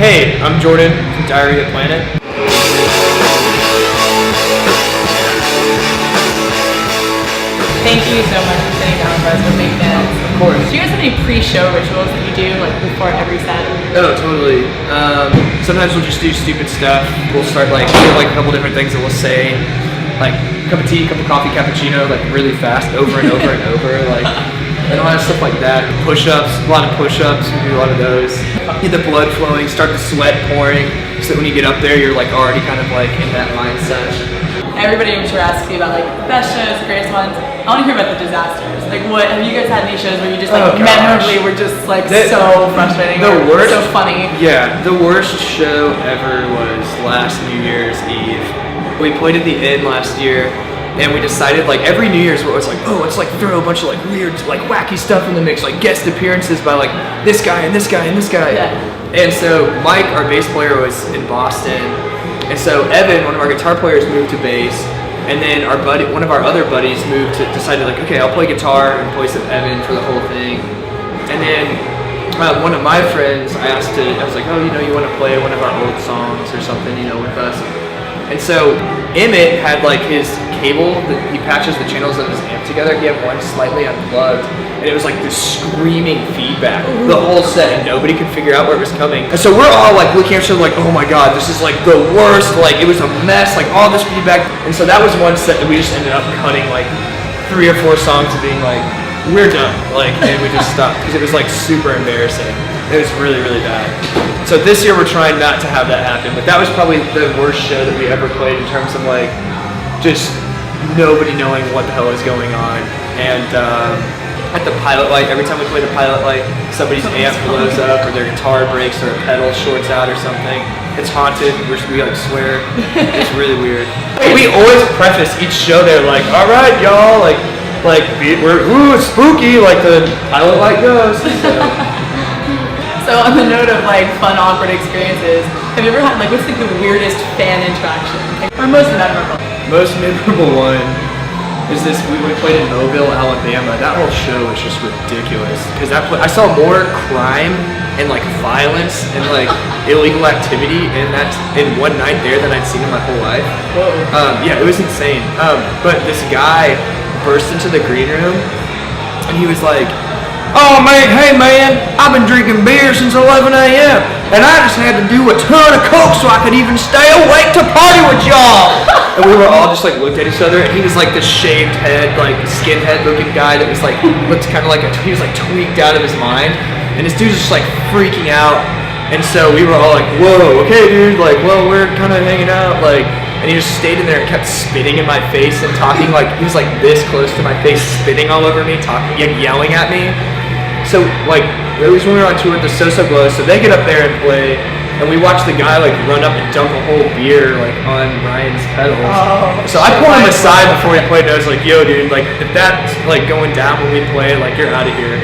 Hey, I'm Jordan from Diarrhea Planet. Thank you so much for sitting down with us. We're big fans. Of course. Do you guys have any pre-show rituals that you do, like before every set? Oh, totally. Sometimes we'll just do stupid stuff. We'll start we have a couple different things that we'll say, like cup of tea, cup of coffee, cappuccino, like really fast, over and over and over, and a lot of stuff like that. Push-ups, a lot of push-ups. We do a lot of those. Get the blood flowing, start the sweat pouring, so that when you get up there, you're already kind of in that mindset. Everybody I'm sure asks you about the best shows, the greatest ones. I want to hear about the disasters. What have you guys had any shows where you just memorably were just so frustrating? The worst, so funny. Yeah, the worst show ever was last New Year's Eve. We played at the Inn last year, and we decided every New Year's it was let's throw a bunch of weird wacky stuff in the mix, guest appearances by this guy and this guy and this guy. Yeah. And so Mike, our bass player, was in Boston. And so Evan, one of our guitar players, moved to bass, and then one of our other buddies decided okay, I'll play guitar in place of Evan for the whole thing. And then one of my friends, I was like, oh, you want to play one of our old songs or something, with us. And so Emmett had his cable that he patches the channels of his amp together. He had one slightly unplugged, and it was this screaming feedback the whole set, and nobody could figure out where it was coming. And so we're all looking at each other oh my god, this is the worst. It was a mess, all this feedback. And so that was one set that we just ended up cutting 3 or 4 songs and being we're done, and we just stopped because it was super embarrassing. It was really, really bad. So this year we're trying not to have that happen, but that was probably the worst show that we ever played in terms of just nobody knowing what the hell is going on. And at the pilot light, every time we play the pilot light, somebody's amp blows up or their guitar breaks or a pedal shorts out or something. It's haunted. We swear. It's really weird. We always preface each show there all right, y'all, we're spooky, the pilot light goes. So on the note of fun, awkward experiences, have you ever had what's the weirdest fan interaction or most memorable? Most memorable one is this. We played in Mobile, Alabama. That whole show was just ridiculous because I saw more crime and violence and illegal activity in one night there than I'd seen in my whole life. Whoa. Yeah, it was insane. But this guy burst into the green room and he was like, oh man, hey man, I've been drinking beer since 11 a.m. and I just had to do a ton of coke so I could even stay awake to party with y'all. And we were all just looked at each other, and he was this shaved head, skinhead looking guy that was looked kind of he was tweaked out of his mind. And this dude's just freaking out. And so we were all whoa, okay dude, well, we're kind of hanging out, and he just stayed in there and kept spitting in my face and talking he was this close to my face, spitting all over me, talking, yelling at me. So it was when we were on tour with the So Glow, so they get up there and play, and we watch the guy run up and dump a whole beer on Ryan's pedals. Oh, so I pulled him aside before he played, and I was like, yo dude, if that's going down when we play, you're out of here.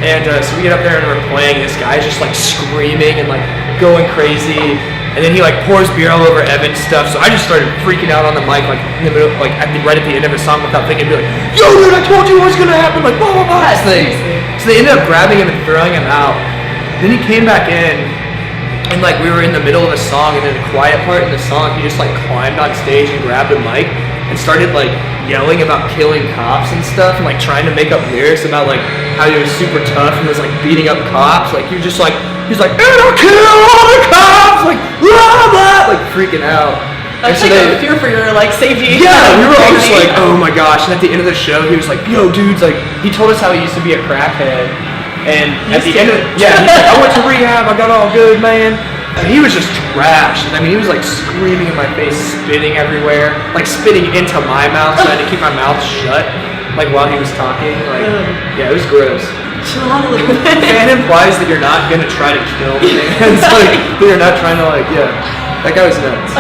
And so we get up there and we're playing, and this guy's just screaming and going crazy. And then he pours beer all over Evan's stuff. So I just started freaking out on the mic in the middle, right at the end of a song without thinking, be yo dude, I told you what was gonna happen, blah blah blah. So they ended up grabbing him and throwing him out. Then he came back in, and we were in the middle of a song, and in the quiet part in the song, he just climbed on stage and grabbed a mic and started yelling about killing cops and stuff, and trying to make up lyrics about how he was super tough and was beating up cops. He was just he's and I'll kill all the cops, blah blah, freaking out. That's so a fear for your safety. Yeah, we were all just oh my gosh. And at the end of the show, he was yo dudes, he told us how he used to be a crackhead, and at the end of he's I went to rehab, I got all good, man. And he was just trash. I mean, he was screaming in my face, spitting everywhere, spitting into my mouth, so I had to keep my mouth shut, while he was talking. Yeah, it was gross. Chill out a little bit. Fan implies that you're not gonna try to kill the fans. That you're not trying to yeah. That guy was nuts.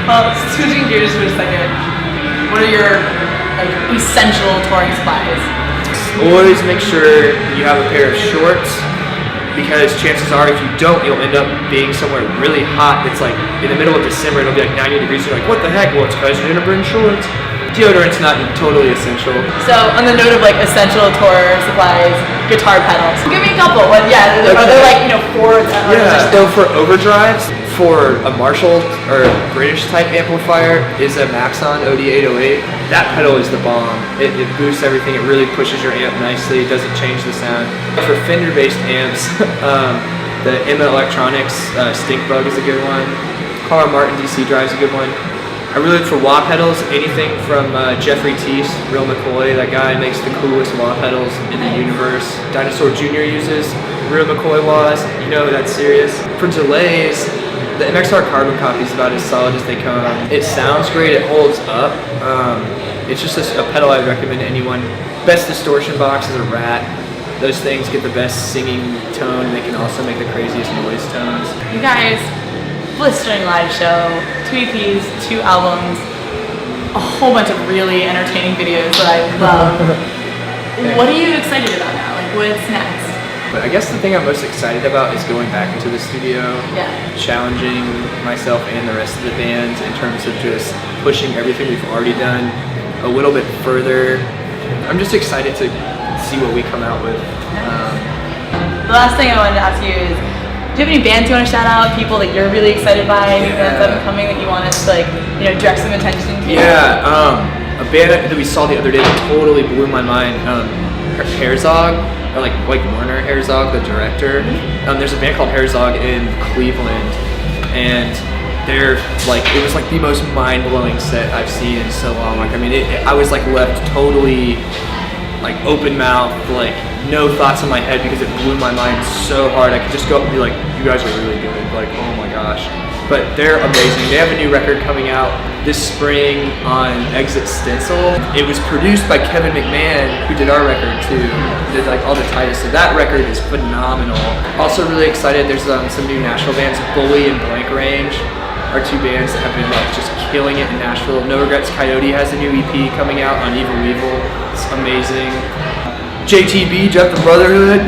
Well, switching gears for a second, what are your essential touring supplies? Always make sure you have a pair of shorts, because chances are if you don't, you'll end up being somewhere really hot that's in the middle of December, it'll be 90 degrees, you're what the heck? Well, it's because you didn't bring shorts. Deodorant's not totally essential. So on the note of like essential tour supplies, guitar pedals. Give me a couple. What? Yeah, are there like, you know, four? Yeah. So for overdrives, for a Marshall or British type amplifier is a Maxon OD808. That pedal is the bomb. It boosts everything. It really pushes your amp nicely. It doesn't change the sound. For Fender-based amps, the Emma Electronics Stink Bug is a good one. Carl Martin DC Drive is a good one. I really look for wah pedals. Anything from Jeffrey Teese, Real McCoy. That guy makes the coolest wah pedals in the universe. Dinosaur Jr. uses Real McCoy wahs. You know that's serious. For delays, the MXR Carbon Copy is about as solid as they come. It sounds great. It holds up. It's just a pedal I'd recommend to anyone. Best distortion box is a Rat. Those things get the best singing tone, and they can also make the craziest noise tones. You guys, blistering live show, 2 EPs, 2 albums, a whole bunch of really entertaining videos that I love. What are you excited about now? Like, what's next? But I guess the thing I'm most excited about is going back into the studio, challenging myself and the rest of the band in terms of just pushing everything we've already done a little bit further. I'm just excited to see what we come out with. The last thing I wanted to ask you is, do you have any bands you want to shout out? People that you're really excited by? Any bands that are coming that you want us to, like, you know, direct some attention to? Yeah, a band that we saw the other day that totally blew my mind. Herzog, or like Werner Herzog, the director. There's a band called Herzog in Cleveland, and they're like, it was like the most mind-blowing set I've seen in so long. Like, I mean, I was like left totally like open mouth, like no thoughts in my head because it blew my mind so hard. I could just go up and be like, you guys are really good. Like, oh my gosh. But they're amazing. They have a new record coming out this spring on Exit Stencil. It was produced by Kevin McMahon, who did our record too. Did like all the titles. So that record is phenomenal. Also really excited, there's some new Nashville bands. Bully and Blank Range are 2 bands that have been like just killing it in Nashville. No Regrets Coyote has a new EP coming out on Evil Weevil. It's amazing. JTB, Jeff the Brotherhood,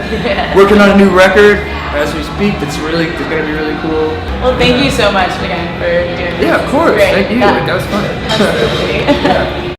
working on a new record as we speak. It's going to be really cool. Well, thank you so much again for doing this. Yeah, of course. Thank you. That was fun. Absolutely.